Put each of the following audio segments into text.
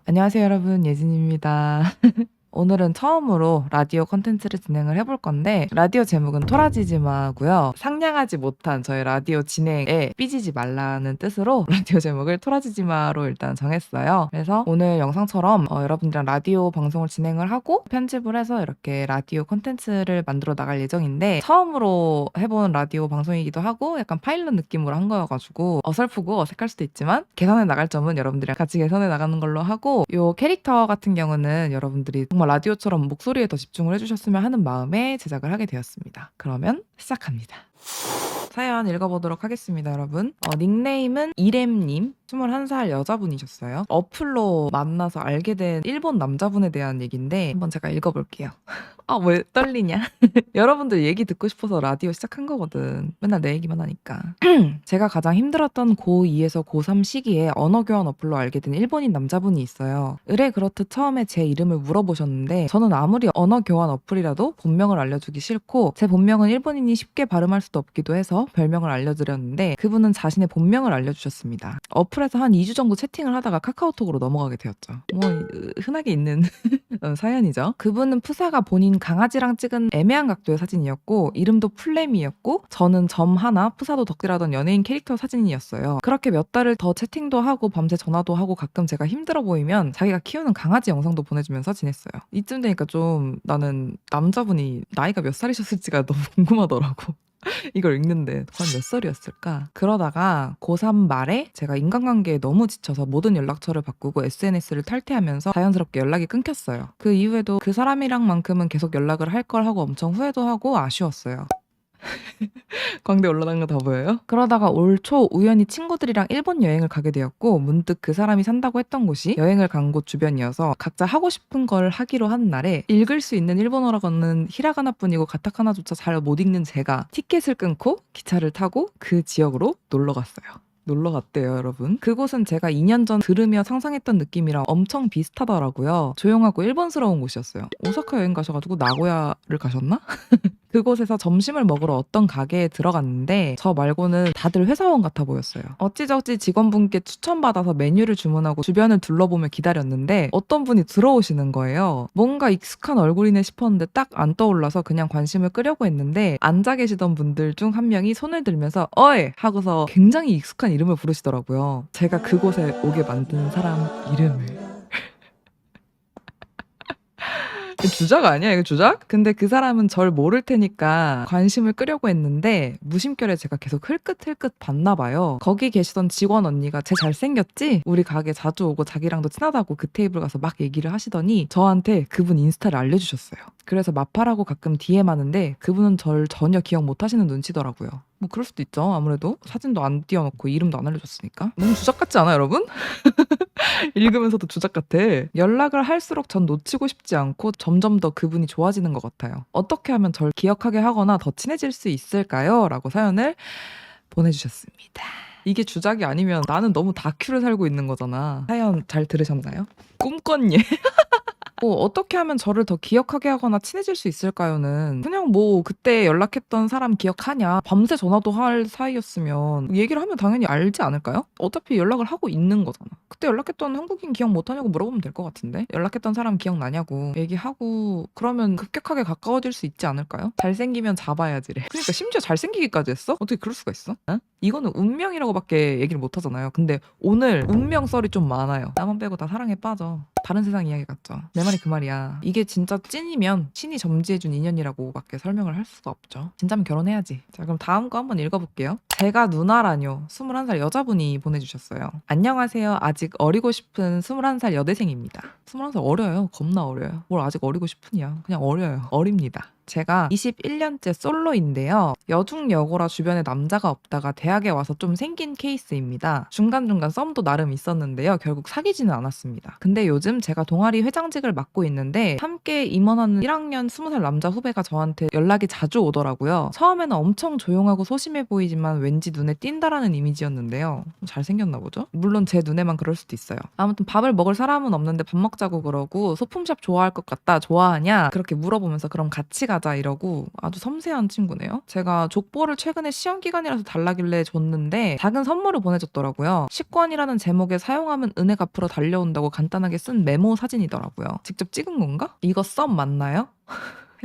안녕하세요, 여러분. 예진입니다. 오늘은 처음으로 라디오 컨텐츠를 진행을 해볼 건데, 라디오 제목은 토라지지마고요. 상냥하지 못한 저의 라디오 진행에 삐지지 말라는 뜻으로 라디오 제목을 토라지지마로 일단 정했어요. 그래서 오늘 영상처럼 여러분들이랑 라디오 방송을 진행을 하고 편집을 해서 이렇게 라디오 컨텐츠를 만들어 나갈 예정인데, 처음으로 해본 라디오 방송이기도 하고 약간 파일럿 느낌으로 한 거여가지고 어설프고 어색할 수도 있지만, 개선해 나갈 점은 여러분들이랑 같이 개선해 나가는 걸로 하고, 요 캐릭터 같은 경우는 여러분들이 정말 라디오처럼 목소리에 더 집중을 해주셨으면 하는 마음에 제작을 하게 되었습니다. 그러면 시작합니다. 사연 읽어보도록 하겠습니다, 여러분. 닉네임은 이렘님, 21살 여자분이셨어요. 어플로 만나서 알게 된 일본 남자분에 대한 얘기인데 한번 제가 읽어볼게요. 왜 떨리냐? 여러분들 얘기 듣고 싶어서 라디오 시작한 거거든. 맨날 내 얘기만 하니까. 제가 가장 힘들었던 고2에서 고3 시기에 언어교환 어플로 알게 된 일본인 남자분이 있어요. 의뢰 그렇듯 처음에 제 이름을 물어보셨는데, 저는 아무리 언어교환 어플이라도 본명을 알려주기 싫고, 제 본명은 일본인이 쉽게 발음할 수도 없기도 해서 별명을 알려드렸는데, 그분은 자신의 본명을 알려주셨습니다. 어플에서 한 2주 정도 채팅을 하다가 카카오톡으로 넘어가게 되었죠. 흔하게 있는 사연이죠. 그분은 푸사가 본인 강아지랑 찍은 애매한 각도의 사진이었고, 이름도 플레미였고, 저는 점 하나 푸사도 덕질하던 연예인 캐릭터 사진이었어요. 그렇게 몇 달을 더 채팅도 하고 밤새 전화도 하고, 가끔 제가 힘들어 보이면 자기가 키우는 강아지 영상도 보내주면서 지냈어요. 이쯤 되니까 좀 나는 남자분이 나이가 몇 살이셨을지가 너무 궁금하더라고. 이걸 읽는데 과연 몇 살이었을까? 그러다가 고3 말에 제가 인간관계에 너무 지쳐서 모든 연락처를 바꾸고 SNS를 탈퇴하면서 자연스럽게 연락이 끊겼어요. 그 이후에도 그 사람이랑만큼은 계속 연락을 할 걸 하고 엄청 후회도 하고 아쉬웠어요. 광대 올라간 거 다 보여요? 그러다가 올 초 우연히 친구들이랑 일본 여행을 가게 되었고, 문득 그 사람이 산다고 했던 곳이 여행을 간 곳 주변이어서 각자 하고 싶은 걸 하기로 한 날에, 읽을 수 있는 일본어라고는 히라가나뿐이고 가타카나조차 잘 못 읽는 제가 티켓을 끊고 기차를 타고 그 지역으로 놀러 갔어요. 놀러 갔대요, 여러분. 그곳은 제가 2년 전 들으며 상상했던 느낌이랑 엄청 비슷하더라고요. 조용하고 일본스러운 곳이었어요. 오사카 여행 가셔가지고 나고야를 가셨나? 그곳에서 점심을 먹으러 어떤 가게에 들어갔는데, 저 말고는 다들 회사원 같아 보였어요. 어찌저찌 직원분께 추천받아서 메뉴를 주문하고 주변을 둘러보며 기다렸는데, 어떤 분이 들어오시는 거예요. 뭔가 익숙한 얼굴이네 싶었는데 딱 안 떠올라서 그냥 관심을 끄려고 했는데, 앉아 계시던 분들 중 한 명이 손을 들면서 어이! 하고서 굉장히 익숙한 이름을 부르시더라고요. 제가 그곳에 오게 만든 사람 이름을. 주작 아니야? 이거 주작? 근데 그 사람은 절 모를 테니까 관심을 끄려고 했는데, 무심결에 제가 계속 흘끗흘끗 봤나 봐요. 거기 계시던 직원 언니가 쟤 잘생겼지? 우리 가게 자주 오고 자기랑도 친하다고 그 테이블 가서 막 얘기를 하시더니 저한테 그분 인스타를 알려주셨어요. 그래서 마팔하고 가끔 DM 하는데 그분은 절 전혀 기억 못하시는 눈치더라고요. 뭐 그럴 수도 있죠. 아무래도 사진도 안 띄워놓고 이름도 안 알려줬으니까. 너무 주작 같지 않아, 여러분? 읽으면서도 주작 같아. 연락을 할수록 전 놓치고 싶지 않고 점점 더 그분이 좋아지는 것 같아요. 어떻게 하면 절 기억하게 하거나 더 친해질 수 있을까요? 라고 사연을 보내주셨습니다. 이게 주작이 아니면 나는 너무 다큐를 살고 있는 거잖아. 사연 잘 들으셨나요? 꿈꿨니? 어떻게 하면 저를 더 기억하게 하거나 친해질 수 있을까요는, 그냥 뭐 그때 연락했던 사람 기억하냐, 밤새 전화도 할 사이였으면 얘기를 하면 당연히 알지 않을까요? 어차피 연락을 하고 있는 거잖아. 그때 연락했던 한국인 기억 못하냐고 물어보면 될 것 같은데, 연락했던 사람 기억나냐고 얘기하고 그러면 급격하게 가까워질 수 있지 않을까요? 잘생기면 잡아야지래. 그러니까 심지어 잘생기기까지 했어? 어떻게 그럴 수가 있어? 어? 이거는 운명이라고밖에 얘기를 못 하잖아요. 근데 오늘 운명 썰이 좀 많아요. 나만 빼고 다 사랑에 빠져. 다른 세상 이야기 같죠. 내 말이 그 말이야. 이게 진짜 찐이면 신이 점지해준 인연이라고밖에 설명을 할 수가 없죠. 진짜면 결혼해야지. 자, 그럼 다음 거 한번 읽어볼게요. 제가 누나라뇨. 21살 여자분이 보내주셨어요. 안녕하세요. 아직 어리고 싶은 21살 여대생입니다. 21살 어려요. 겁나 어려요. 뭘 아직 어리고 싶으냐. 그냥 어려요. 어립니다. 제가 21년째 솔로인데요. 여중여고라 주변에 남자가 없다가 대학에 와서 좀 생긴 케이스입니다. 중간중간 썸도 나름 있었는데요. 결국 사귀지는 않았습니다. 근데 요즘 제가 동아리 회장직을 맡고 있는데, 함께 임원하는 1학년 20살 남자 후배가 저한테 연락이 자주 오더라고요. 처음에는 엄청 조용하고 소심해 보이지만 왠지 눈에 띈다라는 이미지였는데요. 잘생겼나 보죠? 물론 제 눈에만 그럴 수도 있어요. 아무튼 밥을 먹을 사람은 없는데 밥 먹자고 그러고, 소품샵 좋아할 것 같다, 좋아하냐? 그렇게 물어보면서 그럼 같이 가자 이러고 아주 섬세한 친구네요. 제가 족보를 최근에 시험 기간이라서 달라길래 줬는데 작은 선물을 보내줬더라고요. 식권이라는 제목에 사용하면 은행 앞으로 달려온다고 간단하게 쓴 메모 사진이더라고요. 직접 찍은 건가? 이거 썸 맞나요?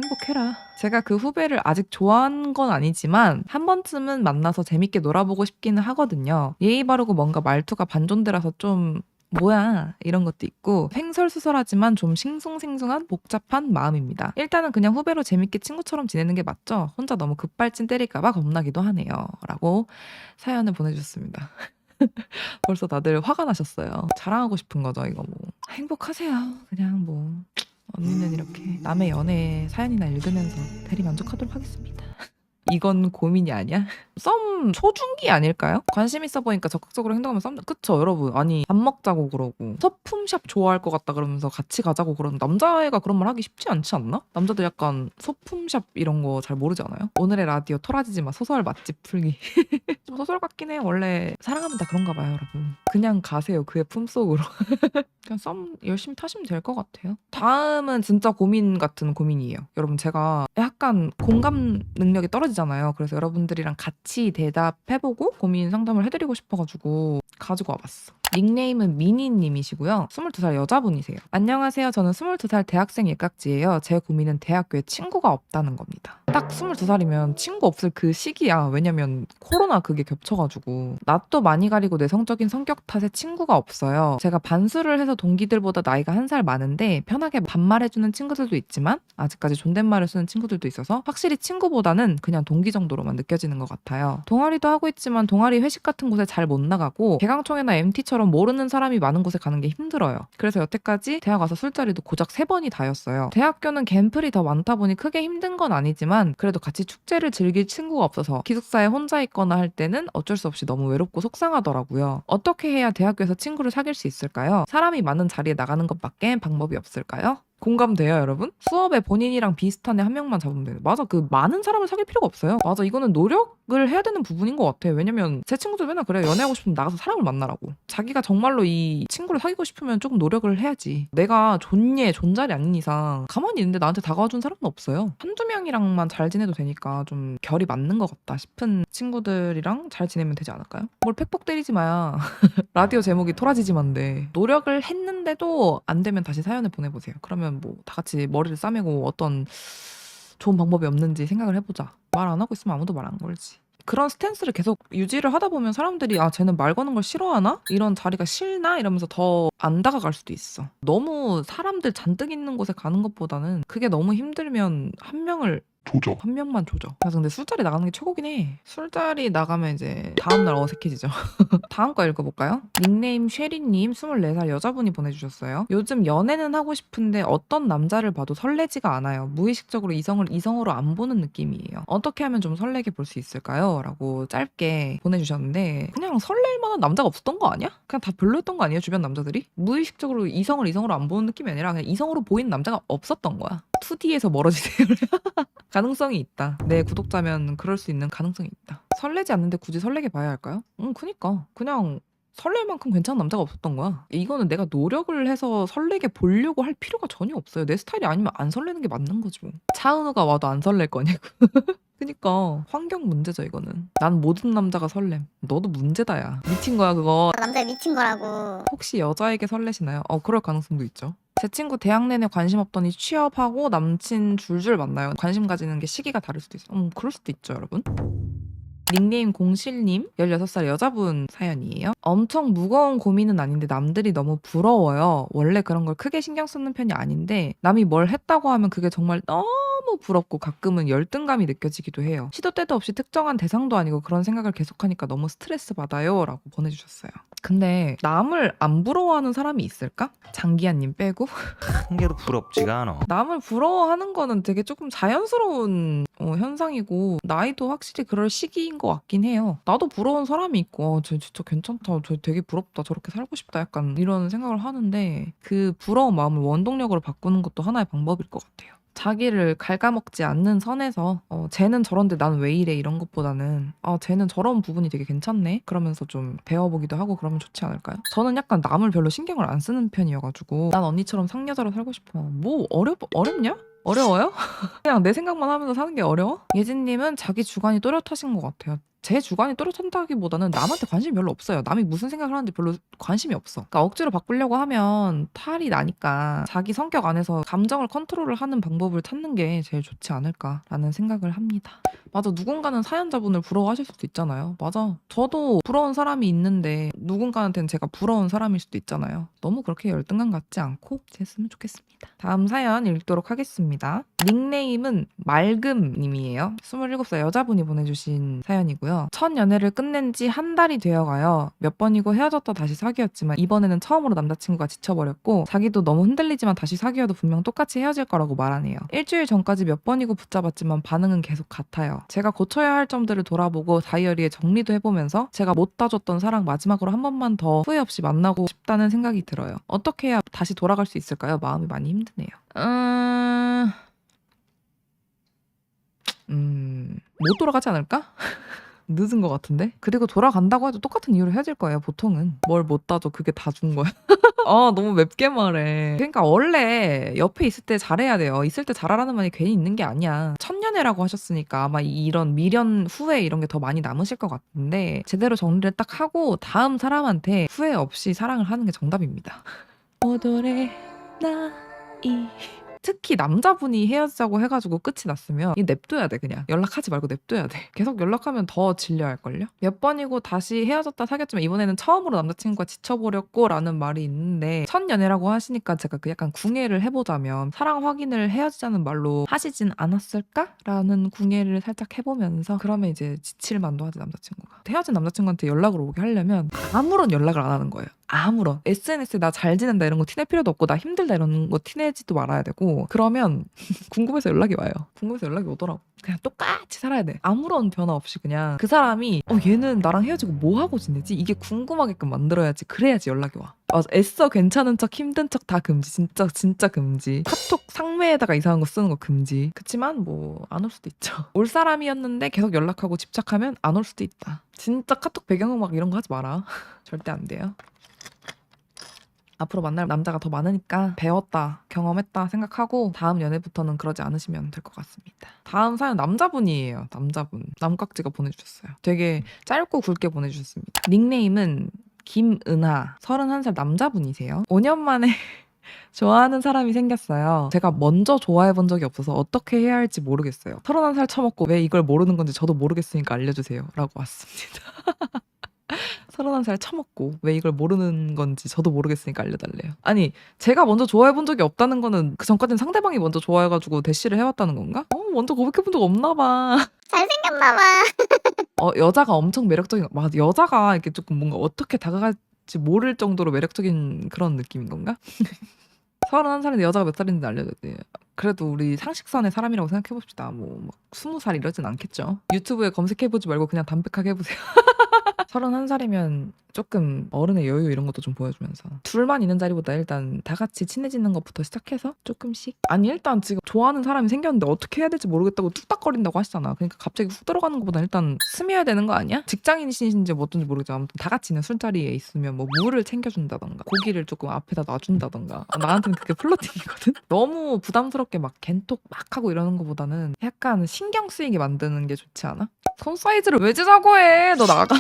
행복해라. 제가 그 후배를 아직 좋아한 건 아니지만 한 번쯤은 만나서 재밌게 놀아보고 싶기는 하거든요. 예의 바르고 뭔가 말투가 반존대라서 좀 뭐야 이런 것도 있고 횡설수설하지만 좀 싱숭생숭한 복잡한 마음입니다. 일단은 그냥 후배로 재밌게 친구처럼 지내는 게 맞죠? 혼자 너무 급발진 때릴까봐 겁나기도 하네요. 라고 사연을 보내주셨습니다. 벌써 다들 화가 나셨어요. 자랑하고 싶은 거죠 이거 뭐. 행복하세요. 그냥 뭐 언니는 이렇게 남의 연애 사연이나 읽으면서 대리 만족하도록 하겠습니다. 이건 고민이 아니야? 썸 초중기 아닐까요? 관심 있어 보니까 적극적으로 행동하면 썸 그쵸 여러분? 아니 밥 먹자고 그러고 소품샵 좋아할 것 같다 그러면서 같이 가자고 그러는 남자애가 그런 말 하기 쉽지 않지 않나? 남자들 약간 소품샵 이런 거 잘 모르지 않아요? 오늘의 라디오 토라지지 마 소설 맛집 풀기. 좀 소설 같긴 해. 원래 사랑하면 다 그런가 봐요 여러분. 그냥 가세요 그의 품속으로. 그냥 썸 열심히 타시면 될 것 같아요. 다음은 진짜 고민 같은 고민이에요. 여러분 제가 약간 공감 능력이 떨어지잖아요. 그래서 여러분들이랑 같이 대답해보고 고민 상담을 해드리고 싶어가지고 가지고 와봤어. 닉네임은 미니님이시고요. 22살 여자분이세요. 안녕하세요. 저는 22살 대학생 일각지예요. 제 고민은 대학교에 친구가 없다는 겁니다. 딱 22살이면 친구 없을 그 시기야. 왜냐면 코로나 그게 겹쳐가지고 낯도 많이 가리고 내성적인 성격 탓에 친구가 없어요. 제가 반수를 해서 동기들보다 나이가 한 살 많은데 편하게 반말해주는 친구들도 있지만 아직까지 존댓말을 쓰는 친구들도 있어서 확실히 친구보다는 그냥 동기 정도로만 느껴지는 것 같아요. 동아리도 하고 있지만 동아리 회식 같은 곳에 잘 못 나가고 개강총회나 MT처럼 모르는 사람이 많은 곳에 가는 게 힘들어요. 그래서 여태까지 대학 와서 술자리도 고작 3번이 다였어요. 대학교는 갬플이 더 많다 보니 크게 힘든 건 아니지만 그래도 같이 축제를 즐길 친구가 없어서 기숙사에 혼자 있거나 할 때는 어쩔 수 없이 너무 외롭고 속상하더라고요. 어떻게 해야 대학교에서 친구를 사귈 수 있을까요? 사람이 많은 자리에 나가는 것밖에 방법이 없을까요? 공감돼요 여러분? 수업에 본인이랑 비슷한 애 한 명만 잡으면 돼요. 맞아 그 많은 사람을 사귈 필요가 없어요. 맞아 이거는 노력을 해야 되는 부분인 것 같아요. 왜냐면 제 친구들 맨날 그래요. 연애하고 싶으면 나가서 사람을 만나라고. 자기가 정말로 이 친구를 사귀고 싶으면 조금 노력을 해야지. 내가 존잘이 아닌 이상 가만히 있는데 나한테 다가와준 사람은 없어요. 한두 명이랑만 잘 지내도 되니까 좀 결이 맞는 것 같다 싶은 친구들이랑 잘 지내면 되지 않을까요? 뭘 팩폭 때리지 마야. 라디오 제목이 토라지지만데 노력을 했는데도 안 되면 다시 사연을 보내보세요. 그러면 뭐 다 같이 머리를 싸매고 어떤 좋은 방법이 없는지 생각을 해보자. 말 안 하고 있으면 아무도 말 안 걸지. 그런 스탠스를 계속 유지를 하다 보면 사람들이 아 쟤는 말 거는 걸 싫어하나? 이런 자리가 싫나? 이러면서 더 안 다가갈 수도 있어. 너무 사람들 잔뜩 있는 곳에 가는 것보다는 그게 너무 힘들면 한 명만 조져. 그래서 근데 술자리 나가는 게 최고긴 해. 술자리 나가면 이제 다음날 어색해지죠. 다음 거 읽어볼까요? 닉네임 쉐리님 24살 여자분이 보내주셨어요. 요즘 연애는 하고 싶은데 어떤 남자를 봐도 설레지가 않아요. 무의식적으로 이성을 이성으로 안 보는 느낌이에요. 어떻게 하면 좀 설레게 볼 수 있을까요? 라고 짧게 보내주셨는데 그냥 설렐 만한 남자가 없었던 거 아니야? 그냥 다 별로였던 거 아니에요? 주변 남자들이? 무의식적으로 이성을 이성으로 안 보는 느낌이 아니라 그냥 이성으로 보이는 남자가 없었던 거야. 2D에서 멀어지세요. 가능성이 있다. 내 구독자면 그럴 수 있는 가능성이 있다. 설레지 않는데 굳이 설레게 봐야 할까요? 그니까 그냥 설렐 만큼 괜찮은 남자가 없었던 거야. 이거는 내가 노력을 해서 설레게 보려고 할 필요가 전혀 없어요. 내 스타일이 아니면 안 설레는 게 맞는 거지 뭐. 차은우가 와도 안 설렐 거냐고. 그니까 환경 문제죠 이거는. 난 모든 남자가 설렘. 너도 문제다 야. 미친 거야 그거. 남자가 미친 거라고. 혹시 여자에게 설레시나요? 그럴 가능성도 있죠. 제 친구 대학 내내 관심 없더니 취업하고 남친 줄줄 만나요. 관심 가지는 게 시기가 다를 수도 있어요. 그럴 수도 있죠 여러분. 닉네임 공실님 16살 여자분 사연이에요. 엄청 무거운 고민은 아닌데 남들이 너무 부러워요. 원래 그런 걸 크게 신경 쓰는 편이 아닌데 남이 뭘 했다고 하면 그게 정말 너무 부럽고 가끔은 열등감이 느껴지기도 해요. 시도 때도 없이 특정한 대상도 아니고 그런 생각을 계속하니까 너무 스트레스 받아요 라고 보내주셨어요. 근데 남을 안 부러워하는 사람이 있을까? 장기하님 빼고? 한 개도 부럽지가 않아. 남을 부러워하는 거는 되게 조금 자연스러운 현상이고 나이도 확실히 그럴 시기인 것 같긴 해요. 나도 부러운 사람이 있고 쟤 진짜 괜찮다. 쟤 되게 부럽다. 저렇게 살고 싶다. 약간 이런 생각을 하는데 그 부러운 마음을 원동력으로 바꾸는 것도 하나의 방법일 것 같아요. 자기를 갉아먹지 않는 선에서 쟤는 저런데 난 왜 이래 이런 것보다는 쟤는 저런 부분이 되게 괜찮네 그러면서 좀 배워보기도 하고 그러면 좋지 않을까요? 저는 약간 남을 별로 신경을 안 쓰는 편이어가지고 난 언니처럼 상여자로 살고 싶어. 뭐 어렵냐? 어려워요? 그냥 내 생각만 하면서 사는 게 어려워? 예진님은 자기 주관이 또렷하신 것 같아요. 제 주관이 또렷한다기보다는 남한테 관심이 별로 없어요. 남이 무슨 생각을 하는지 별로 관심이 없어. 그러니까 억지로 바꾸려고 하면 탈이 나니까 자기 성격 안에서 감정을 컨트롤을 하는 방법을 찾는 게 제일 좋지 않을까라는 생각을 합니다. 맞아, 누군가는 사연자분을 부러워하실 수도 있잖아요. 맞아, 저도 부러운 사람이 있는데 누군가한테는 제가 부러운 사람일 수도 있잖아요. 너무 그렇게 열등감 갖지 않고 지냈으면 좋겠습니다. 다음 사연 읽도록 하겠습니다. 닉네임은 맑음님이에요. 27살 여자분이 보내주신 사연이고요. 첫 연애를 끝낸 지 한 달이 되어가요. 몇 번이고 헤어졌다 다시 사귀었지만 이번에는 처음으로 남자친구가 지쳐버렸고 자기도 너무 흔들리지만 다시 사귀어도 분명 똑같이 헤어질 거라고 말하네요. 일주일 전까지 몇 번이고 붙잡았지만 반응은 계속 같아요. 제가 고쳐야 할 점들을 돌아보고 다이어리에 정리도 해보면서 제가 못 따줬던 사랑 마지막으로 한 번만 더 후회 없이 만나고 싶다는 생각이 들어요. 어떻게 해야 다시 돌아갈 수 있을까요? 마음이 많이 힘드네요. 못 돌아가지 않을까? 늦은 것 같은데? 그리고 돌아간다고 해도 똑같은 이유로 헤어질 거예요, 보통은. 뭘 못 따져, 그게 다 준 거야. 너무 맵게 말해. 그러니까 원래 옆에 있을 때 잘해야 돼요. 있을 때 잘하라는 말이 괜히 있는 게 아니야. 첫연애라고 하셨으니까 아마 이런 미련, 후회 이런 게 더 많이 남으실 것 같은데 제대로 정리를 딱 하고 다음 사람한테 후회 없이 사랑을 하는 게 정답입니다. 오돌의 나이. 특히 남자분이 헤어지자고 해가지고 끝이 났으면 이 냅둬야 돼. 그냥 연락하지 말고 냅둬야 돼. 계속 연락하면 더 질려할걸요? 몇 번이고 다시 헤어졌다 사귀었지만 이번에는 처음으로 남자친구가 지쳐버렸고 라는 말이 있는데 첫 연애라고 하시니까 제가 그 약간 궁예를 해보자면 사랑 확인을 헤어지자는 말로 하시진 않았을까? 라는 궁예를 살짝 해보면서 그러면 이제 지칠 만도 하지 남자친구가. 헤어진 남자친구한테 연락을 오게 하려면 아무런 연락을 안 하는 거예요. 아무런. SNS에 나 잘 지낸다 이런 거 티낼 필요도 없고 나 힘들다 이런 거 티내지도 말아야 되고 그러면 궁금해서 연락이 와요. 궁금해서 연락이 오더라고. 그냥 똑같이 살아야 돼. 아무런 변화 없이 그냥 그 사람이 얘는 나랑 헤어지고 뭐 하고 지내지? 이게 궁금하게끔 만들어야지. 그래야지 연락이 와. 맞아. 애써 괜찮은 척 힘든 척 다 금지. 진짜 진짜 금지. 카톡 상매에다가 이상한 거 쓰는 거 금지. 그치만 뭐 안 올 수도 있죠. 올 사람이었는데 계속 연락하고 집착하면 안 올 수도 있다. 진짜 카톡 배경음악 이런 거 하지 마라. 절대 안 돼요. 앞으로 만날 남자가 더 많으니까 배웠다, 경험했다 생각하고 다음 연애부터는 그러지 않으시면 될 것 같습니다. 다음 사연 남자분이에요. 남자분. 남깍지가 보내주셨어요. 되게 짧고 굵게 보내주셨습니다. 닉네임은 김은하. 31살 남자분이세요. 5년 만에 좋아하는 사람이 생겼어요. 제가 먼저 좋아해본 적이 없어서 어떻게 해야 할지 모르겠어요. 31살 처먹고 왜 이걸 모르는 건지 저도 모르겠으니까 알려주세요. 라고 왔습니다. 31살 처먹고 왜 이걸 모르는 건지 저도 모르겠으니까 알려달래요. 아니, 제가 먼저 좋아해본 적이 없다는 거는 그 전까지는 상대방이 먼저 좋아해가지고 대시를 해왔다는 건가? 먼저 고백해본 적 없나 봐. 잘생겼나 봐. 여자가 엄청 매력적인 맞아. 여자가 이렇게 조금 뭔가 어떻게 다가갈지 모를 정도로 매력적인 그런 느낌인 건가? 31살인데 여자가 몇 살인지 알려줘야 돼. 그래도 우리 상식선의 사람이라고 생각해봅시다. 뭐 막 20살 이러진 않겠죠. 유튜브에 검색해보지 말고 그냥 담백하게 해보세요. 31살이면 조금 어른의 여유 이런 것도 좀 보여주면서 둘만 있는 자리보다 일단 다 같이 친해지는 것부터 시작해서 조금씩 아니 일단 지금 좋아하는 사람이 생겼는데 어떻게 해야 될지 모르겠다고 뚝딱거린다고 하시잖아. 그러니까 갑자기 훅 들어가는 것보다 일단 스며야 되는 거 아니야? 직장인이신지 뭐 어떤지 모르겠지만 아무튼 다 같이 있는 술자리에 있으면 뭐 물을 챙겨준다던가 고기를 조금 앞에다 놔준다던가 나한테는 그게 플러팅이거든? 너무 부담스럽게 막 겐톡 막 하고 이러는 것보다는 약간 신경 쓰이게 만드는 게 좋지 않아? 손 사이즈를 왜 재자고 해? 너 나가.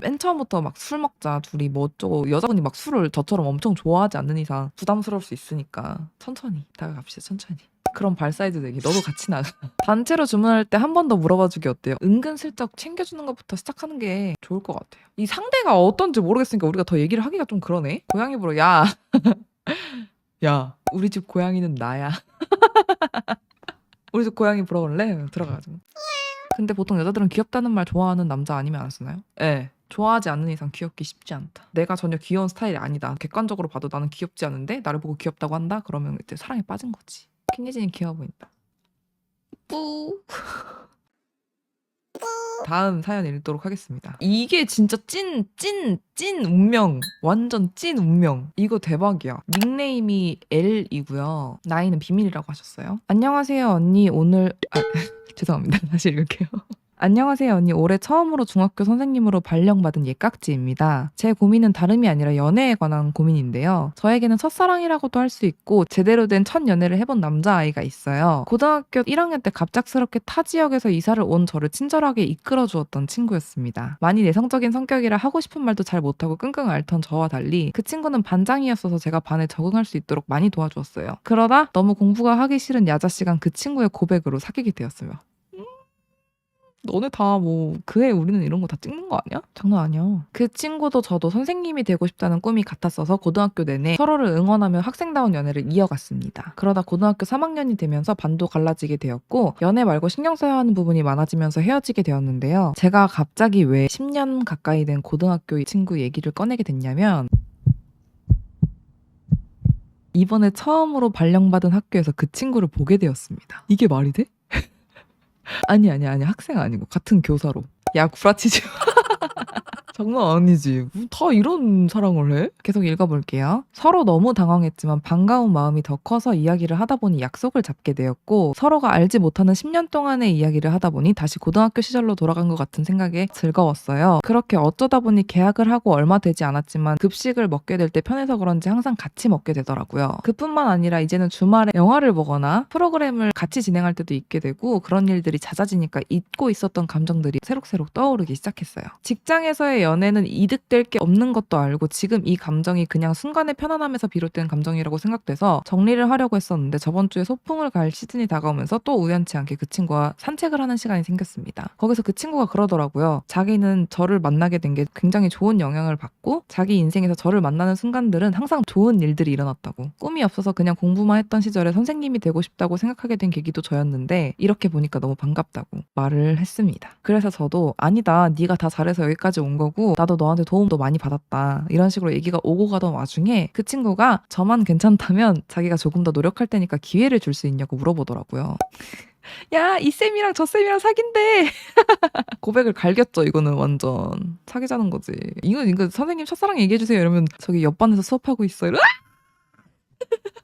맨 처음부터 막 술 먹자 둘이 뭐 어쩌고 여자분이 막 술을 저처럼 엄청 좋아하지 않는 이상 부담스러울 수 있으니까 천천히 다가갑시다. 천천히. 그럼 발 사이즈 내기 너도 같이 나가. 단체로 주문할 때 한 번 더 물어봐주기 어때요? 은근슬쩍 챙겨주는 것부터 시작하는 게 좋을 것 같아요. 이 상대가 어떤지 모르겠으니까 우리가 더 얘기를 하기가 좀 그러네. 고양이 보러 야 우리 집 고양이는 나야. 우리 집 고양이 보러 올래? 들어가가지고. 근데 보통 여자들은 귀엽다는 말 좋아하는 남자 아니면 안 쓰나요? 네. 좋아하지 않는 이상 귀엽기 쉽지 않다. 내가 전혀 귀여운 스타일이 아니다. 객관적으로 봐도 나는 귀엽지 않은데 나를 보고 귀엽다고 한다? 그러면 이제 사랑에 빠진 거지. 킹예진이 귀여워 보인다. 뿌. 다음 사연 읽도록 하겠습니다. 이게 진짜 찐 운명. 완전 찐 운명. 이거 대박이야. 닉네임이 L이고요. 나이는 비밀이라고 하셨어요. 안녕하세요 언니. 오늘 죄송합니다. 다시 읽을게요. 안녕하세요 언니. 올해 처음으로 중학교 선생님으로 발령받은 예깍지입니다. 제 고민은 다름이 아니라 연애에 관한 고민인데요. 저에게는 첫사랑이라고도 할 수 있고 제대로 된 첫 연애를 해본 남자아이가 있어요. 고등학교 1학년 때 갑작스럽게 타 지역에서 이사를 온 저를 친절하게 이끌어주었던 친구였습니다. 많이 내성적인 성격이라 하고 싶은 말도 잘 못하고 끙끙 앓던 저와 달리 그 친구는 반장이었어서 제가 반에 적응할 수 있도록 많이 도와주었어요. 그러다 너무 공부가 하기 싫은 야자 시간 그 친구의 고백으로 사귀게 되었어요. 너네 다 뭐 그해 우리는 이런 거 다 찍는 거 아니야? 장난 아니야. 그 친구도 저도 선생님이 되고 싶다는 꿈이 같았어서 고등학교 내내 서로를 응원하며 학생다운 연애를 이어갔습니다. 그러다 고등학교 3학년이 되면서 반도 갈라지게 되었고 연애 말고 신경 써야 하는 부분이 많아지면서 헤어지게 되었는데요. 제가 갑자기 왜 10년 가까이 된 고등학교 친구 얘기를 꺼내게 됐냐면 이번에 처음으로 발령받은 학교에서 그 친구를 보게 되었습니다. 이게 말이 돼? 아니 학생 아니고 같은 교사로. 야 구라치지 장난 아니지. 다 이런 사랑을 해? 계속 읽어볼게요. 서로 너무 당황했지만 반가운 마음이 더 커서 이야기를 하다 보니 약속을 잡게 되었고 서로가 알지 못하는 10년 동안의 이야기를 하다 보니 다시 고등학교 시절로 돌아간 것 같은 생각에 즐거웠어요. 그렇게 어쩌다 보니 계약을 하고 얼마 되지 않았지만 급식을 먹게 될 때 편해서 그런지 항상 같이 먹게 되더라고요. 그뿐만 아니라 이제는 주말에 영화를 보거나 프로그램을 같이 진행할 때도 있게 되고 그런 일들이 잦아지니까 잊고 있었던 감정들이 새록새록 떠오르기 시작했어요. 직장에서의 연애는 이득될 게 없는 것도 알고 지금 이 감정이 그냥 순간의 편안함에서 비롯된 감정이라고 생각돼서 정리를 하려고 했었는데 저번 주에 소풍을 갈 시즌이 다가오면서 또 우연치 않게 그 친구와 산책을 하는 시간이 생겼습니다. 거기서 그 친구가 그러더라고요. 자기는 저를 만나게 된 게 굉장히 좋은 영향을 받고 자기 인생에서 저를 만나는 순간들은 항상 좋은 일들이 일어났다고. 꿈이 없어서 그냥 공부만 했던 시절에 선생님이 되고 싶다고 생각하게 된 계기도 저였는데 이렇게 보니까 너무 반갑다고 말을 했습니다. 그래서 저도 아니다. 네가 다 잘해서 여기까지 온 거고 나도 너한테 도움도 많이 받았다. 이런 식으로 얘기가 오고 가던 와중에 그 친구가 저만 괜찮다면 자기가 조금 더 노력할 테니까 기회를 줄 수 있냐고 물어보더라고요. 야, 이 쌤이랑 저 쌤이랑 사귄대. 고백을 갈겼죠. 이거는 완전 사귀자는 거지. 이거 선생님 첫사랑 얘기해주세요. 이러면 저기 옆반에서 수업하고 있어. 이러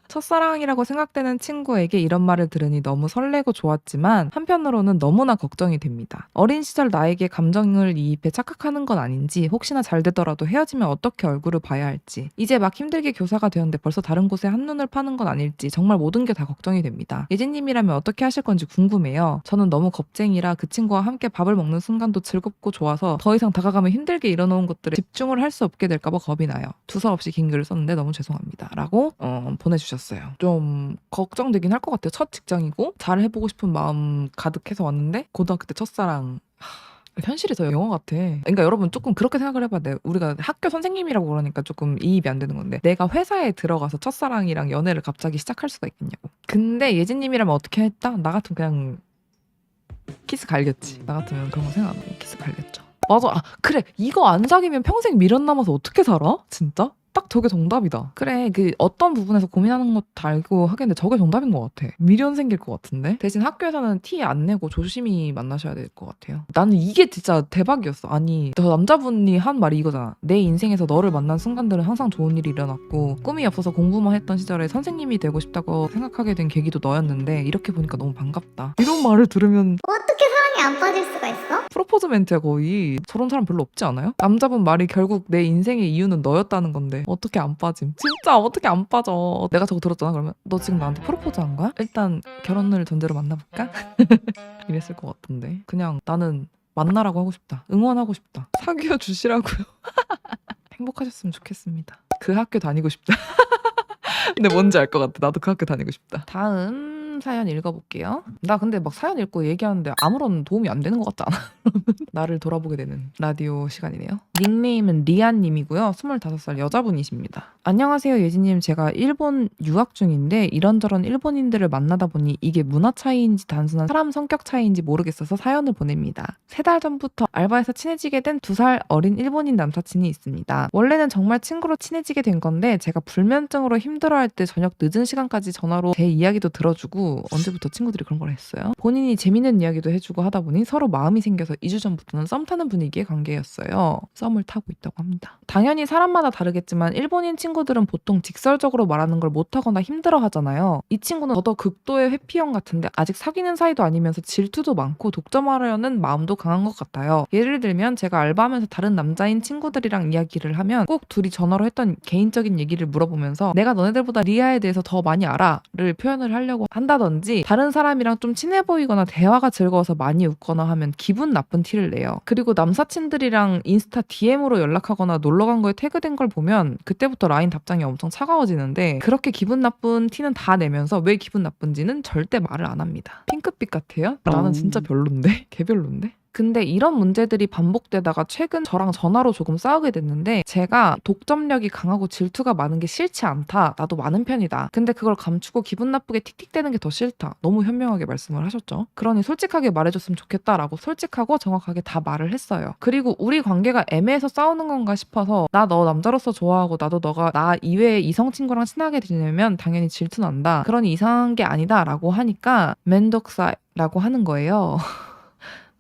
첫사랑이라고 생각되는 친구에게 이런 말을 들으니 너무 설레고 좋았지만 한편으로는 너무나 걱정이 됩니다. 어린 시절 나에게 감정을 이입해 착각하는 건 아닌지 혹시나 잘 되더라도 헤어지면 어떻게 얼굴을 봐야 할지 이제 막 힘들게 교사가 되었는데 벌써 다른 곳에 한눈을 파는 건 아닐지 정말 모든 게 다 걱정이 됩니다. 예진님이라면 어떻게 하실 건지 궁금해요. 저는 너무 겁쟁이라 그 친구와 함께 밥을 먹는 순간도 즐겁고 좋아서 더 이상 다가가면 힘들게 일어놓은 것들에 집중을 할 수 없게 될까 봐 겁이 나요. 두서없이 긴 글을 썼는데 너무 죄송합니다. 라고 보내주셨어요. 좀 걱정되긴 할 것 같아요. 첫 직장이고 잘 해보고 싶은 마음 가득해서 왔는데 고등학교 때 첫사랑. 현실이 더 영화 같아. 그러니까 여러분 조금 그렇게 생각을 해봐야 돼요. 우리가 학교 선생님이라고 그러니까 조금 이입이 안 되는 건데 내가 회사에 들어가서 첫사랑이랑 연애를 갑자기 시작할 수가 있겠냐고. 근데 예진님이라면 어떻게 했다? 나 같으면 그냥 키스 갈겼지. 나 같으면 그런 거 생각 안 하고 키스 갈겼죠. 맞아. 아 그래 이거 안 사귀면 평생 미련 남아서 어떻게 살아? 진짜? 딱 저게 정답이다. 그래 그 어떤 부분에서 고민하는 것도 알고 하겠는데 저게 정답인 것 같아. 미련 생길 것 같은데. 대신 학교에서는 티 안 내고 조심히 만나셔야 될 것 같아요. 나는 이게 진짜 대박이었어. 아니 저 남자분이 한 말이 이거잖아. 내 인생에서 너를 만난 순간들은 항상 좋은 일이 일어났고 꿈이 없어서 공부만 했던 시절에 선생님이 되고 싶다고 생각하게 된 계기도 너였는데 이렇게 보니까 너무 반갑다. 이런 말을 들으면 어떻게 사랑에 안 빠질 수가 있어? 프로포즈 멘트야 거의. 저런 사람 별로 없지 않아요? 남자분 말이 결국 내 인생의 이유는 너였다는 건데 어떻게 안 빠짐? 진짜 어떻게 안 빠져. 내가 저거 들었잖아. 그러면 너 지금 나한테 프로포즈 한 거야? 일단 결혼을 전제로 만나볼까? 이랬을 것 같은데. 그냥 나는 만나라고 하고 싶다. 응원하고 싶다. 사귀어 주시라고요. 행복하셨으면 좋겠습니다. 그 학교 다니고 싶다. 근데 뭔지 알 것 같아. 나도 그 학교 다니고 싶다. 다음 사연 읽어볼게요. 나 근데 막 사연 읽고 얘기하는데 아무런 도움이 안 되는 것 같지 않아? 나를 돌아보게 되는 라디오 시간이네요. 닉네임은 리안님이고요. 25살 여자분이십니다. 안녕하세요 예진님. 제가 일본 유학 중인데 이런저런 일본인들을 만나다 보니 이게 문화 차이인지 단순한 사람 성격 차이인지 모르겠어서 사연을 보냅니다. 3달 전부터 알바에서 친해지게 된 2살 어린 일본인 남사친이 있습니다. 원래는 정말 친구로 친해지게 된 건데 제가 불면증으로 힘들어할 때 저녁 늦은 시간까지 전화로 제 이야기도 들어주고 언제부터 친구들이 그런 걸 했어요? 본인이 재밌는 이야기도 해주고 하다 보니 서로 마음이 생겨서 2주 전부터는 썸 타는 분위기의 관계였어요. 썸 썸을 타고 있다고 합니다. 당연히 사람마다 다르겠지만 일본인 친구들은 보통 직설적으로 말하는 걸 못하거나 힘들어 하잖아요. 이 친구는 더더 극도의 회피형 같은데 아직 사귀는 사이도 아니면서 질투도 많고 독점하려는 마음도 강한 것 같아요. 예를 들면 제가 알바하면서 다른 남자인 친구들이랑 이야기를 하면 꼭 둘이 전화로 했던 개인적인 얘기를 물어보면서 내가 너네들보다 리아에 대해서 더 많이 알아를 표현을 하려고 한다든지 다른 사람이랑 좀 친해 보이거나 대화가 즐거워서 많이 웃거나 하면 기분 나쁜 티를 내요. 그리고 남사친들이랑 인스타 DM으로 연락하거나 놀러간 거에 태그된 걸 보면 그때부터 라인 답장이 엄청 차가워지는데 그렇게 기분 나쁜 티는 다 내면서 왜 기분 나쁜지는 절대 말을 안 합니다. 핑크빛 같아요? 나는 진짜 별론데? 개별론데? 근데 이런 문제들이 반복되다가 최근 저랑 전화로 조금 싸우게 됐는데 제가 독점력이 강하고 질투가 많은 게 싫지 않다. 나도 많은 편이다. 근데 그걸 감추고 기분 나쁘게 틱틱대는 게 더 싫다. 너무 현명하게 말씀을 하셨죠. 그러니 솔직하게 말해줬으면 좋겠다라고 솔직하고 정확하게 다 말을 했어요. 그리고 우리 관계가 애매해서 싸우는 건가 싶어서 나 너 남자로서 좋아하고 나도 너가 나 이외에 이성 친구랑 친하게 지내면 당연히 질투 난다. 그러니 이상한 게 아니다 라고 하니까 맨덕사이라고 하는 거예요.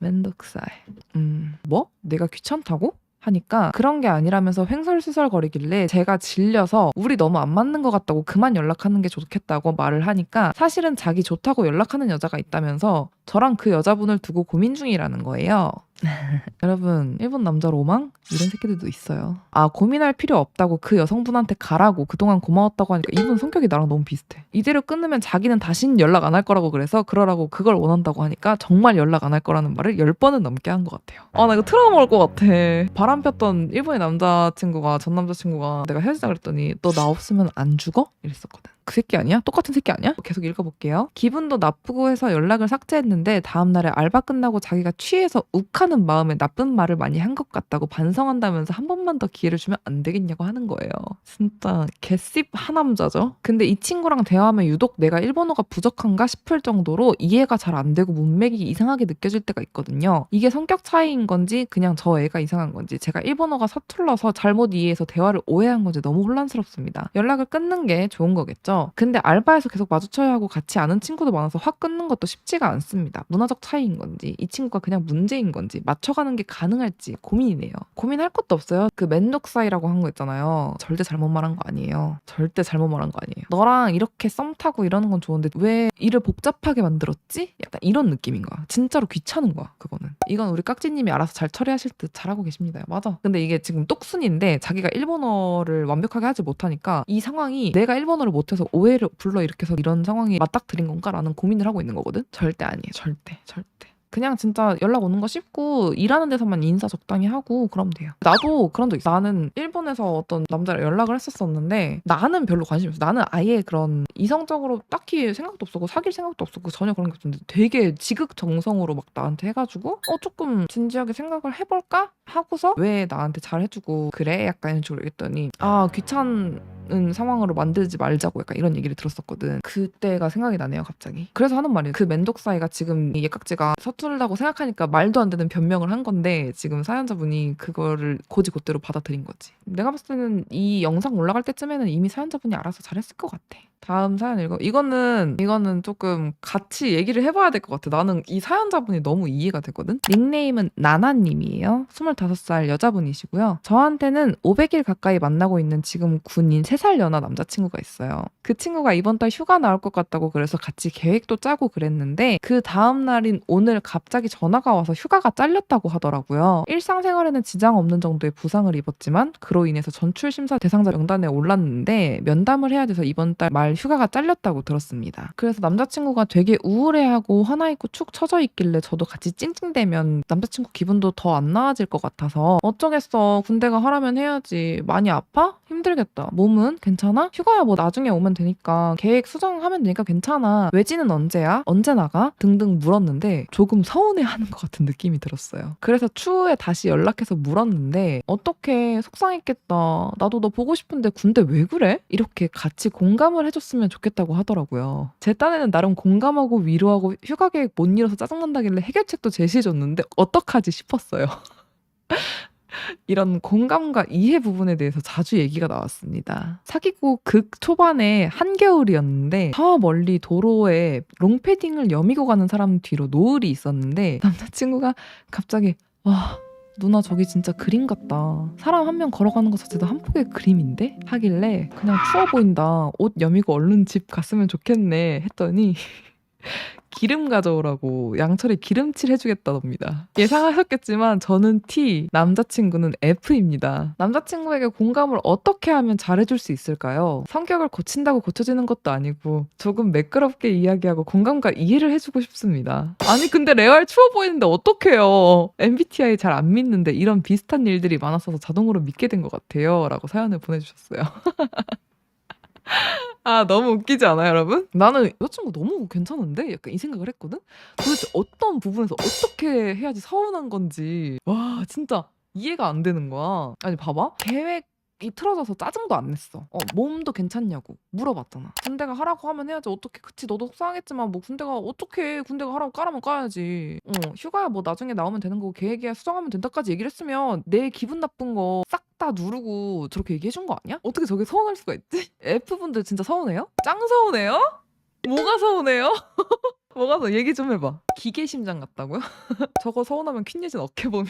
맨덕사이. 뭐? 내가 귀찮다고? 하니까 그런 게 아니라면서 횡설수설거리길래 제가 질려서 우리 너무 안 맞는 것 같다고 그만 연락하는 게 좋겠다고 말을 하니까 사실은 자기 좋다고 연락하는 여자가 있다면서 저랑 그 여자분을 두고 고민 중이라는 거예요. 여러분 일본 남자 로망? 이런 새끼들도 있어요. 고민할 필요 없다고 그 여성분한테 가라고 그동안 고마웠다고 하니까 이분 성격이 나랑 너무 비슷해. 이대로 끊으면 자기는 다신 연락 안 할 거라고 그래서 그러라고 그걸 원한다고 하니까 정말 연락 안 할 거라는 말을 10번은 넘게 한 것 같아요. 나 이거 트라우마 올 것 같아. 바람 폈던 일본인 남자친구가 전 남자친구가 내가 헤어지자 그랬더니 너 나 없으면 안 죽어? 이랬었거든. 그 새끼 아니야? 똑같은 새끼 아니야? 계속 읽어볼게요. 기분도 나쁘고 해서 연락을 삭제했는데 다음날에 알바 끝나고 자기가 취해서 욱하는 마음에 나쁜 말을 많이 한 것 같다고 반성한다면서 한 번만 더 기회를 주면 안 되겠냐고 하는 거예요. 진짜 개씹 하남자죠? 근데 이 친구랑 대화하면 유독 내가 일본어가 부족한가 싶을 정도로 이해가 잘 안 되고 문맥이 이상하게 느껴질 때가 있거든요. 이게 성격 차이인 건지 그냥 저 애가 이상한 건지 제가 일본어가 서툴러서 잘못 이해해서 대화를 오해한 건지 너무 혼란스럽습니다. 연락을 끊는 게 좋은 거겠죠? 근데 알바에서 계속 마주쳐야 하고 같이 아는 친구도 많아서 확 끊는 것도 쉽지가 않습니다. 문화적 차이인 건지 이 친구가 그냥 문제인 건지 맞춰가는 게 가능할지 고민이네요. 고민할 것도 없어요. 그 맨독사이라고 한 거 있잖아요. 절대 잘못 말한 거 아니에요. 절대 잘못 말한 거 아니에요. 너랑 이렇게 썸 타고 이러는 건 좋은데 왜 일을 복잡하게 만들었지? 약간 이런 느낌인 거야. 진짜로 귀찮은 거야 그거는. 이건 우리 깍지님이 알아서 잘 처리하실 듯 잘하고 계십니다. 맞아. 근데 이게 지금 똑순인데 자기가 일본어를 완벽하게 하지 못하니까 이 상황이 내가 일본어를 못해서 오해를 불러일으켜서 이런 상황이 맞닥뜨린 건가라는 고민을 하고 있는 거거든. 절대 아니에요. 절대. 그냥 진짜 연락 오는 거 쉽고 일하는 데서만 인사 적당히 하고 그러면 돼요. 나도 그런 적 있어. 나는 일본에서 어떤 남자랑 연락을 했었었는데 나는 별로 관심이 없어. 나는 아예 그런 이성적으로 딱히 생각도 없었고 사귈 생각도 없었고 전혀 그런 게 없었는데 되게 지극정성으로 막 나한테 해가지고 조금 진지하게 생각을 해볼까? 하고서 왜 나한테 잘 해주고 그래? 약간 이런 식으로 얘기했더니 귀찮은 상황으로 만들지 말자고 약간 이런 얘기를 들었었거든. 그때가 생각이 나네요 갑자기. 그래서 하는 말이에요. 그 맨독사이가 지금 이 예깍지가 서툴다고 생각하니까 말도 안 되는 변명을 한 건데 지금 사연자분이 그거를 고지고대로 받아들인 거지. 내가 봤을 때는 이 영상 올라갈 때쯤에는 이미 사연자분이 알아서 잘했을 것 같아. 다음 사연 읽어. 이거는 조금 같이 얘기를 해봐야 될 것 같아. 나는 이 사연자분이 너무 이해가 되거든. 닉네임은 나나님이에요. 25살 여자분이시고요. 저한테는 500일 가까이 만나고 있는 지금 군인 3살 연하 남자친구가 있어요. 그 친구가 이번 달 휴가 나올 것 같다고 그래서 같이 계획도 짜고 그랬는데 그 다음 날인 오늘 갑자기 전화가 와서 휴가가 잘렸다고 하더라고요. 일상생활에는 지장 없는 정도의 부상을 입었지만 그로 인해서 전출심사 대상자 명단에 올랐는데 면담을 해야 돼서 이번 달 말 휴가가 잘렸다고 들었습니다. 그래서 남자친구가 되게 우울해하고 화나있고 축 처져 있길래 저도 같이 찡찡대면 남자친구 기분도 더 안 나아질 것 같아서 어쩌겠어. 군대가 하라면 해야지. 많이 아파? 힘들겠다. 몸은? 괜찮아? 휴가야 뭐 나중에 오면 되니까 계획 수정하면 되니까 괜찮아. 외지는 언제야? 언제 나가? 등등 물었는데 조금 서운해하는 것 같은 느낌이 들었어요. 그래서 추후에 다시 연락해서 물었는데 어떡해 속상했겠다. 나도 너 보고 싶은데 군대 왜 그래? 이렇게 같이 공감을 해줬으면 좋겠다고 하더라고요. 제 딴에는 나름 공감하고 위로하고 휴가 계획 못 이뤄서 짜증난다길래 해결책도 제시해줬는데 어떡하지 싶었어요. 이런 공감과 이해 부분에 대해서 자주 얘기가 나왔습니다. 사귀고 극 초반에 한겨울이었는데 저 멀리 도로에 롱패딩을 여미고 가는 사람 뒤로 노을이 있었는데 남자친구가 갑자기 와 누나 저기 진짜 그림 같다. 사람 한 명 걸어가는 것 자체도 한 폭의 그림인데? 하길래 그냥 추워 보인다. 옷 여미고 얼른 집 갔으면 좋겠네 했더니 기름 가져오라고 양철이 기름칠 해주겠다답니다. 예상하셨겠지만 저는 T, 남자친구는 F입니다. 남자친구에게 공감을 어떻게 하면 잘해줄 수 있을까요? 성격을 고친다고 고쳐지는 것도 아니고 조금 매끄럽게 이야기하고 공감과 이해를 해주고 싶습니다. 아니 근데 레알 추워 보이는데 어떡해요. MBTI 잘 안 믿는데 이런 비슷한 일들이 많았어서 자동으로 믿게 된 것 같아요. 라고 사연을 보내주셨어요. 아, 너무 웃기지 않아요, 여러분? 나는 여자친구 너무 괜찮은데? 약간 이 생각을 했거든? 도대체 어떤 부분에서 어떻게 해야지 서운한 건지. 와, 진짜 이해가 안 되는 거야. 아니, 봐봐. 계획이 틀어져서 짜증도 안 냈어. 몸도 괜찮냐고 물어봤잖아. 군대가 하라고 하면 해야지. 어떻게, 그치, 너도 속상하겠지만 뭐 군대가 어떻게 군대가 하라고 까라면 까야지. 휴가야 뭐 나중에 나오면 되는 거고 계획이야 수정하면 된다까지 얘기를 했으면 내 기분 나쁜 거 싹 다 누르고 저렇게 얘기해준 거 아니야? 어떻게 저게 서운할 수가 있지? F분들 진짜 서운해요? 짱 서운해요? 뭐가 서운해요? 뭐가 서 얘기 좀 해봐. 기계심장 같다고요? 저거 서운하면 퀸예진 어깨범이.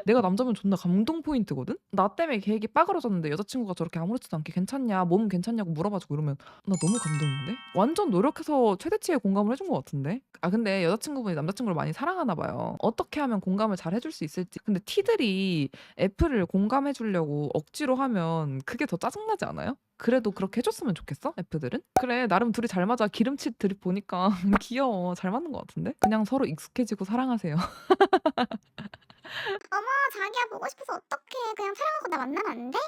내가 남자면 존나 감동 포인트거든? 나 때문에 계획이 빠그러졌는데 여자친구가 저렇게 아무렇지도 않게 괜찮냐, 몸 괜찮냐고 물어봐주고 이러면 나 너무 감동인데? 완전 노력해서 최대치의 공감을 해준 것 같은데? 아 근데 여자친구분이 남자친구를 많이 사랑하나 봐요. 어떻게 하면 공감을 잘 해줄 수 있을지. 근데 T들이 F를 공감해주려고 억지로 하면 그게 더 짜증나지 않아요? 그래도 그렇게 해줬으면 좋겠어? F들은? 그래 나름 둘이 잘 맞아. 기름칠 드립 보니까 귀여워. 잘 맞는 것 같은데? 그냥 서로 익숙해지고 사랑하세요. 어머, 자기야 보고 싶어서 어떡해. 그냥 사랑하고 나 만나면 안 돼?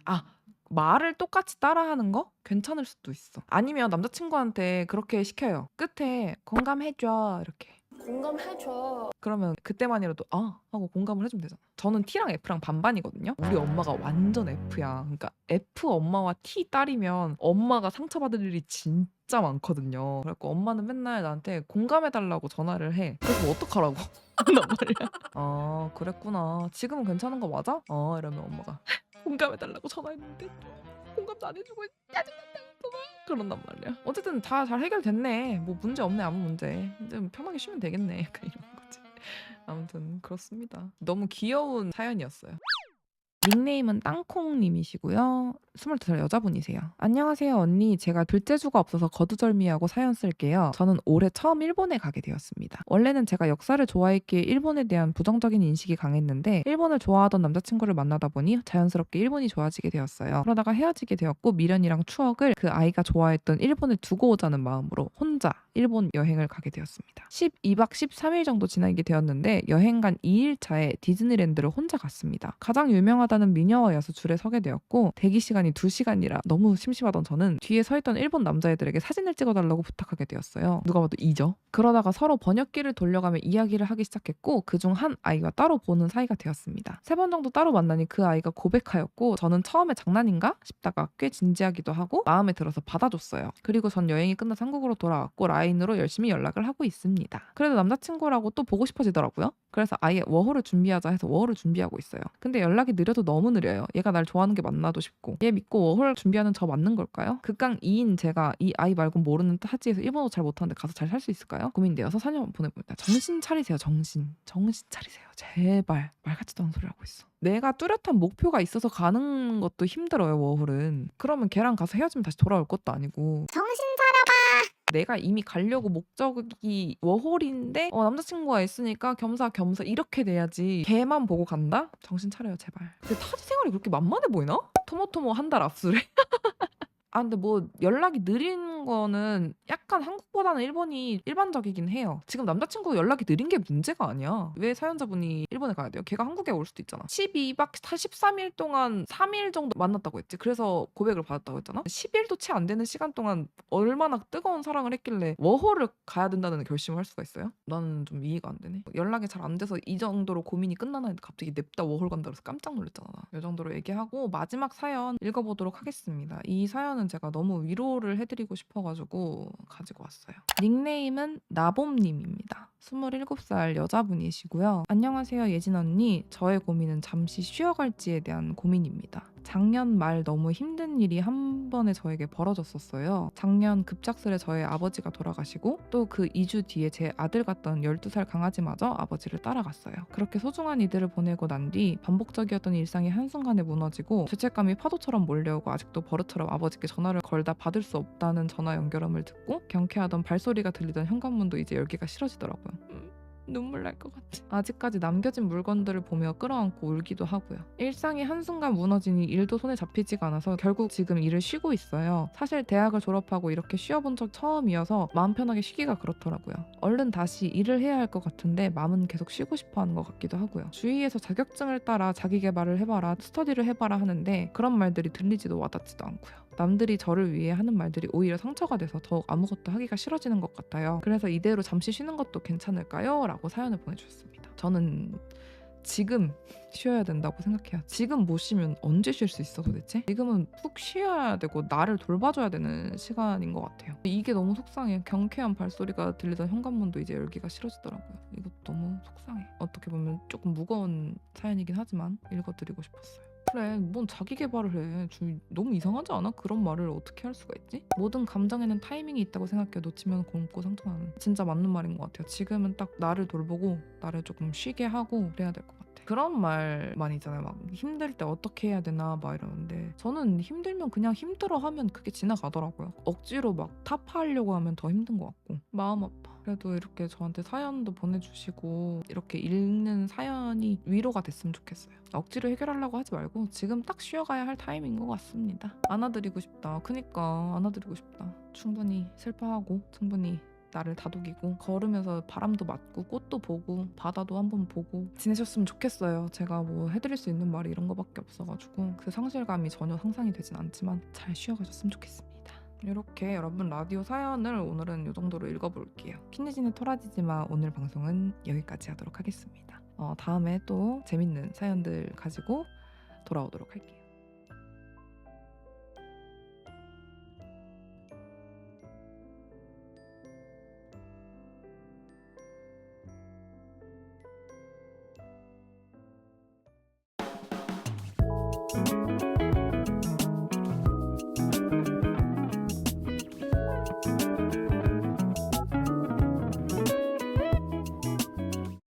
아, 말을 똑같이 따라하는 거? 괜찮을 수도 있어. 아니면 남자친구한테 그렇게 시켜요. 끝에 공감해줘 이렇게. 공감해줘. 그러면 그때만이라도 아 하고 공감을 해주면 되잖아. 저는 T랑 F랑 반반이거든요. 우리 엄마가 완전 F야. 그러니까 F 엄마와 T 딸이면 엄마가 상처받을 일이 진짜 많거든요. 그래갖고 엄마는 맨날 나한테 공감해달라고 전화를 해. 그래서 뭐 어떡하라고 한단 말이야. 아 그랬구나. 지금은 괜찮은 거 맞아? 이러면 엄마가 공감해달라고 전화했는데 공감도 안 해주고 짜증난다. 그런단 말이야. 어쨌든 다 잘 해결됐네. 뭐 문제 없네 아무 문제. 이제 편하게 쉬면 되겠네. 약간 이런 거지. 아무튼 그렇습니다. 너무 귀여운 사연이었어요. 닉네임은 땅콩님이시고요. 22살 여자분이세요. 안녕하세요 언니. 제가 둘째주가 없어서 거두절미하고 사연 쓸게요. 저는 올해 처음 일본에 가게 되었습니다. 원래는 제가 역사를 좋아했기에 일본에 대한 부정적인 인식이 강했는데 일본을 좋아하던 남자친구를 만나다 보니 자연스럽게 일본이 좋아지게 되었어요. 그러다가 헤어지게 되었고 미련이랑 추억을 그 아이가 좋아했던 일본에 두고 오자는 마음으로 혼자 일본 여행을 가게 되었습니다. 12박 13일 정도 지나게 되었는데 여행 간 2일 차에 디즈니랜드를 혼자 갔습니다. 가장 유명하다는 미녀와 야수 줄에 서게 되었고 대기 시간이 2시간이라 너무 심심하던 저는 뒤에 서 있던 일본 남자애들에게 사진을 찍어달라고 부탁하게 되었어요. 누가 봐도 이죠. 그러다가 서로 번역기를 돌려가며 이야기를 하기 시작했고 그중 한 아이와 따로 보는 사이가 되었습니다. 3번 정도 따로 만나니 그 아이가 고백하였고 저는 처음에 장난인가 싶다가 꽤 진지하기도 하고 마음에 들어서 받아줬어요. 그리고 전 여행이 끝나서 한국으로 돌아왔고 라인으로 열심히 연락을 하고 있습니다. 그래도 남자친구라고 또 보고 싶어지더라고요. 그래서 아예 워홀을 준비하자 해서 워홀을 준비하고 있어요. 근데 연락이 느려도 너무 느려요. 얘가 날 좋아하는 게 맞나도 싶고 얘 믿고 워홀 준비하는 저 맞는 걸까요? 극강 2인 제가 이 아이 말고 모르는 타지에서 일본어 잘 못하는데 가서 잘 살 수 있을까요? 고민되어서 사연 보내봅니다. 정신 차리세요. 정신 차리세요. 제발 말 같지도 않은 소리 하고 있어. 내가 뚜렷한 목표가 있어서 가는 것도 힘들어요. 워홀은. 그러면 걔랑 가서 헤어지면 다시 돌아올 것도 아니고 정신 차려봐. 내가 이미 가려고 목적이 워홀인데 남자친구가 있으니까 겸사겸사 이렇게 돼야지. 걔만 보고 간다? 정신 차려요 제발. 근데 타지 생활이 그렇게 만만해 보이나? 토모토모 한 달 압수래. 아 근데 뭐 연락이 느린 거는 약간 한국보다는 일본이 일반적이긴 해요. 지금 남자친구 연락이 느린 게 문제가 아니야. 왜 사연자분이 일본에 가야 돼요? 걔가 한국에 올 수도 있잖아. 12박 13일 동안 3일 정도 만났다고 했지. 그래서 고백을 받았다고 했잖아. 10일도 채 안 되는 시간 동안 얼마나 뜨거운 사랑을 했길래 워홀을 가야 된다는 결심을 할 수가 있어요? 나는 좀 이해가 안 되네. 연락이 잘 안 돼서 이 정도로 고민이 끝나나 했는데 갑자기 냅다 워홀 간다 그래서 깜짝 놀랐잖아. 이 정도로 얘기하고 마지막 사연 읽어보도록 하겠습니다. 이 사연은 제가 너무 위로를 해드리고 싶어가지고 가지고 왔어요. 닉네임은 나봄님입니다. 27살 여자분이시고요. 안녕하세요 예진 언니. 저의 고민은 잠시 쉬어갈지에 대한 고민입니다. 작년 말 너무 힘든 일이 한 번에 저에게 벌어졌었어요. 작년 급작스레 저의 아버지가 돌아가시고 또 그 2주 뒤에 제 아들 같던 12살 강아지마저 아버지를 따라갔어요. 그렇게 소중한 이들을 보내고 난 뒤 반복적이었던 일상이 한순간에 무너지고 죄책감이 파도처럼 몰려오고 아직도 버릇처럼 아버지께 전화를 걸다 받을 수 없다는 전화 연결음을 듣고 경쾌하던 발소리가 들리던 현관문도 이제 열기가 싫어지더라고요. 눈물 날 것 같아. 아직까지 남겨진 물건들을 보며 끌어안고 울기도 하고요. 일상이 한순간 무너지니 일도 손에 잡히지가 않아서 결국 지금 일을 쉬고 있어요. 사실 대학을 졸업하고 이렇게 쉬어본 적 처음이어서 마음 편하게 쉬기가 그렇더라고요. 얼른 다시 일을 해야 할 것 같은데 마음은 계속 쉬고 싶어 하는 것 같기도 하고요. 주위에서 자격증을 따라 자기 개발을 해봐라, 스터디를 해봐라 하는데 그런 말들이 들리지도 와닿지도 않고요. 남들이 저를 위해 하는 말들이 오히려 상처가 돼서 더욱 아무것도 하기가 싫어지는 것 같아요. 그래서 이대로 잠시 쉬는 것도 괜찮을까요? 라고 사연을 보내주셨습니다. 저는 지금 쉬어야 된다고 생각해요. 지금 못 쉬면 언제 쉴 수 있어 도대체? 지금은 푹 쉬어야 되고 나를 돌봐줘야 되는 시간인 것 같아요. 이게 너무 속상해요. 경쾌한 발소리가 들리던 현관문도 이제 열기가 싫어지더라고요. 이거 너무 속상해. 어떻게 보면 조금 무거운 사연이긴 하지만 읽어드리고 싶었어요. 그래, 뭔 자기 개발을 해. 너무 이상하지 않아? 그런 말을 어떻게 할 수가 있지? 모든 감정에는 타이밍이 있다고 생각해. 놓치면 굶고 상처나는. 진짜 맞는 말인 것 같아요. 지금은 딱 나를 돌보고 나를 조금 쉬게 하고 그래야 될 것 같아. 그런 말만 있잖아요. 막 힘들 때 어떻게 해야 되나 막 이러는데 저는 힘들면 그냥 힘들어 하면 그게 지나가더라고요. 억지로 막 타파하려고 하면 더 힘든 것 같고 마음 아파. 그래도 이렇게 저한테 사연도 보내주시고 이렇게 읽는 사연이 위로가 됐으면 좋겠어요. 억지로 해결하려고 하지 말고 지금 딱 쉬어가야 할 타임인 것 같습니다. 안아드리고 싶다. 그니까 안아드리고 싶다. 충분히 슬퍼하고 충분히 나를 다독이고 걸으면서 바람도 맞고 꽃도 보고 바다도 한번 보고 지내셨으면 좋겠어요. 제가 뭐 해드릴 수 있는 말이 이런 거밖에 없어가지고 그 상실감이 전혀 상상이 되진 않지만 잘 쉬어가셨으면 좋겠습니다. 이렇게 여러분 라디오 사연을 오늘은 이 정도로 읽어볼게요. 키니진의 토라지지마 오늘 방송은 여기까지 하도록 하겠습니다. 다음에 또 재밌는 사연들 가지고 돌아오도록 할게요.